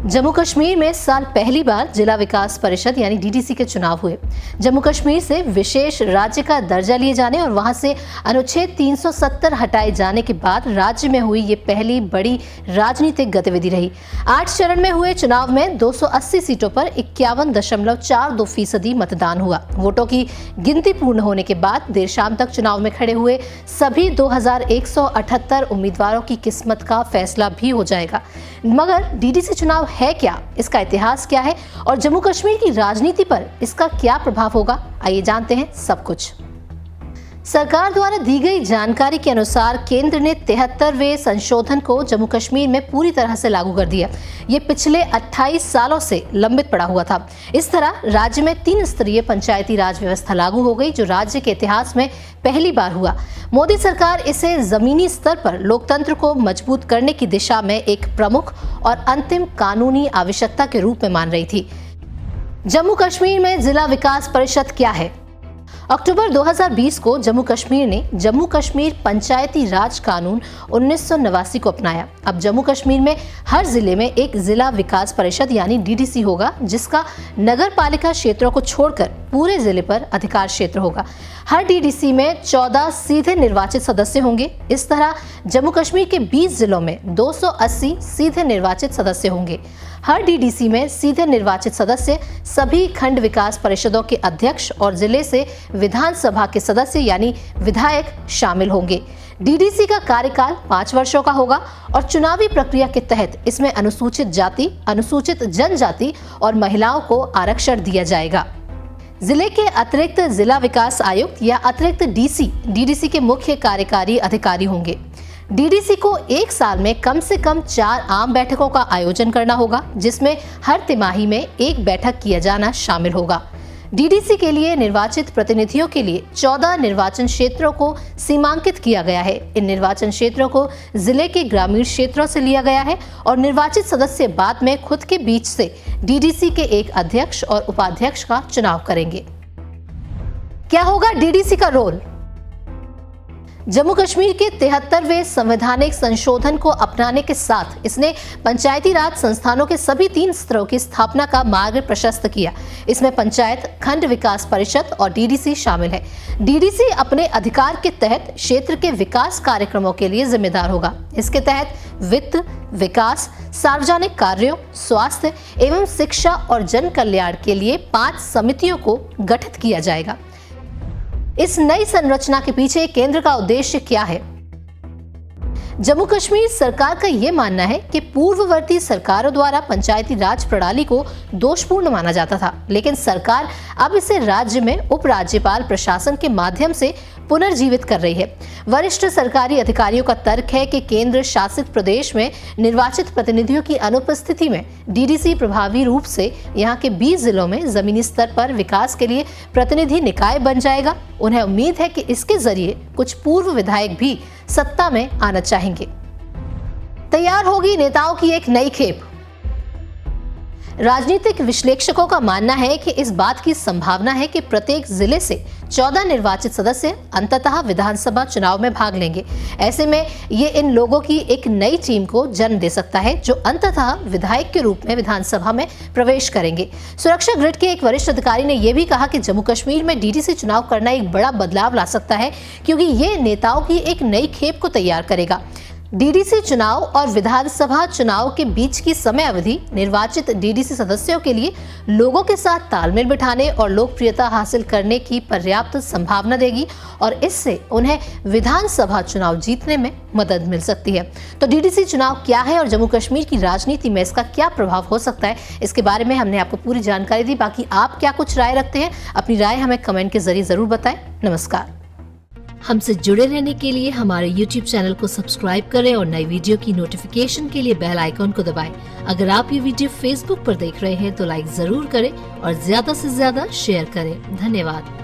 जम्मू कश्मीर में साल पहली बार जिला विकास परिषद यानी डीडीसी के चुनाव हुए। जम्मू कश्मीर से विशेष राज्य का दर्जा लिए जाने और वहां से अनुच्छेद 370 हटाए जाने के बाद राज्य में हुई ये पहली बड़ी राजनीतिक गतिविधि रही। 8 चरण में हुए चुनाव में 280 सीटों पर 51.42% मतदान हुआ। वोटों की गिनती पूर्ण होने के बाद देर शाम तक चुनाव में खड़े हुए सभी 2178 उम्मीदवारों की किस्मत का फैसला भी हो जाएगा। मगर डीडीसी चुनाव है क्या, इसका इतिहास क्या है और जम्मू कश्मीर की राजनीति पर इसका क्या प्रभाव होगा, आइए जानते हैं सब कुछ। सरकार द्वारा दी गई जानकारी के अनुसार केंद्र ने 73वें संशोधन को जम्मू कश्मीर में पूरी तरह से लागू कर दिया। ये पिछले 28 सालों से लंबित पड़ा हुआ था। इस तरह राज्य में 3 स्तरीय पंचायती राज व्यवस्था लागू हो गई, जो राज्य के इतिहास में पहली बार हुआ। मोदी सरकार इसे जमीनी स्तर पर लोकतंत्र को मजबूत करने की दिशा में एक प्रमुख और अंतिम कानूनी आवश्यकता के रूप में मान रही थी। जम्मू कश्मीर में जिला विकास परिषद क्या है? अक्टूबर 2020 को जम्मू कश्मीर ने जम्मू कश्मीर पंचायती राज कानून 1989 को अपनाया। अब जम्मू कश्मीर में हर जिले में एक जिला विकास परिषद यानी डीडीसी होगा, जिसका नगर पालिका क्षेत्रों को छोड़कर पूरे जिले पर अधिकार क्षेत्र होगा। हर डीडीसी में 14 सीधे निर्वाचित सदस्य होंगे। इस तरह जम्मू कश्मीर के 20 जिलों में 280 सीधे निर्वाचित सदस्य होंगे। हर डीडीसी में सीधे निर्वाचित सदस्य सभी खंड विकास परिषदों के अध्यक्ष और जिले से विधानसभा के सदस्य यानी विधायक शामिल होंगे। डीडीसी का कार्यकाल 5 वर्षों का होगा और चुनावी प्रक्रिया के तहत इसमें अनुसूचित जाति, अनुसूचित जनजाति और महिलाओं को आरक्षण दिया जाएगा। जिले के अतिरिक्त जिला विकास आयुक्त या अतिरिक्त डीसी डीडीसी के मुख्य कार्यकारी अधिकारी होंगे। डीडीसी को एक साल में कम से कम 4 आम बैठकों का आयोजन करना होगा, जिसमें हर तिमाही में एक बैठक किया जाना शामिल होगा। डीडीसी के लिए निर्वाचित प्रतिनिधियों के लिए 14 निर्वाचन क्षेत्रों को सीमांकित किया गया है। इन निर्वाचन क्षेत्रों को जिले के ग्रामीण क्षेत्रों से लिया गया है और निर्वाचित सदस्य बाद में खुद के बीच से डीडीसी के एक अध्यक्ष और उपाध्यक्ष का चुनाव करेंगे। क्या होगा डीडीसी का रोल? जम्मू कश्मीर के 73वें संवैधानिक संशोधन को अपनाने के साथ इसने पंचायती राज संस्थानों के सभी 3 स्तरों की स्थापना का मार्ग प्रशस्त किया। इसमें पंचायत, खंड विकास परिषद और डीडीसी शामिल है। डीडीसी अपने अधिकार के तहत क्षेत्र के विकास कार्यक्रमों के लिए जिम्मेदार होगा। इसके तहत वित्त, विकास, सार्वजनिक कार्यों, स्वास्थ्य एवं शिक्षा और जन कल्याण के लिए 5 समितियों को गठित किया जाएगा। इस नई संरचना के पीछे केंद्र का उद्देश्य क्या है? जम्मू कश्मीर सरकार का यह मानना है कि पूर्ववर्ती सरकारों द्वारा पंचायती राज प्रणाली को दोषपूर्ण माना जाता था, लेकिन सरकार अब इसे राज्य में उपराज्यपाल प्रशासन के माध्यम से पुनर्जीवित कर रही है। वरिष्ठ सरकारी अधिकारियों का तर्क है कि केंद्र शासित प्रदेश में निर्वाचित प्रतिनिधियों की अनुपस्थिति में डीडीसी प्रभावी रूप से यहाँ के 20 जिलों में जमीनी स्तर पर विकास के लिए प्रतिनिधि निकाय बन जाएगा। उन्हें उम्मीद है कि इसके जरिए कुछ पूर्व विधायक भी सत्ता में आना चाहेंगे। तैयार होगी नेताओं की एक नई खेप। राजनीतिक विश्लेषकों का मानना है कि इस बात की संभावना है कि प्रत्येक जिले से 14 निर्वाचित सदस्य अंततः विधानसभा चुनाव में भाग लेंगे। ऐसे में ये इन लोगों की एक नई टीम को जन्म दे सकता है, जो अंततः विधायक के रूप में विधानसभा में प्रवेश करेंगे। सुरक्षा ग्रिड के एक वरिष्ठ अधिकारी ने यह भी कहा कि जम्मू कश्मीर में डीडीसी चुनाव करना एक बड़ा बदलाव ला सकता है, क्योंकि ये नेताओं की एक नई खेप को तैयार करेगा। डीडीसी चुनाव और विधानसभा चुनाव के बीच की समय अवधि निर्वाचित डीडीसी सदस्यों के लिए लोगों के साथ तालमेल बिठाने और लोकप्रियता हासिल करने की पर्याप्त संभावना देगी और इससे उन्हें विधानसभा चुनाव जीतने में मदद मिल सकती है। तो डीडीसी चुनाव क्या है और जम्मू कश्मीर की राजनीति में इसका क्या प्रभाव हो सकता है, इसके बारे में हमने आपको पूरी जानकारी दी। बाकी आप क्या कुछ राय रखते हैं, अपनी राय हमें कमेंट के जरिए जरूर बताएं। नमस्कार। हमसे जुड़े रहने के लिए हमारे YouTube चैनल को सब्सक्राइब करें और नई वीडियो की नोटिफिकेशन के लिए बेल आइकॉन को दबाएं। अगर आप ये वीडियो Facebook पर देख रहे हैं तो लाइक जरूर करें और ज्यादा से ज्यादा शेयर करें। धन्यवाद।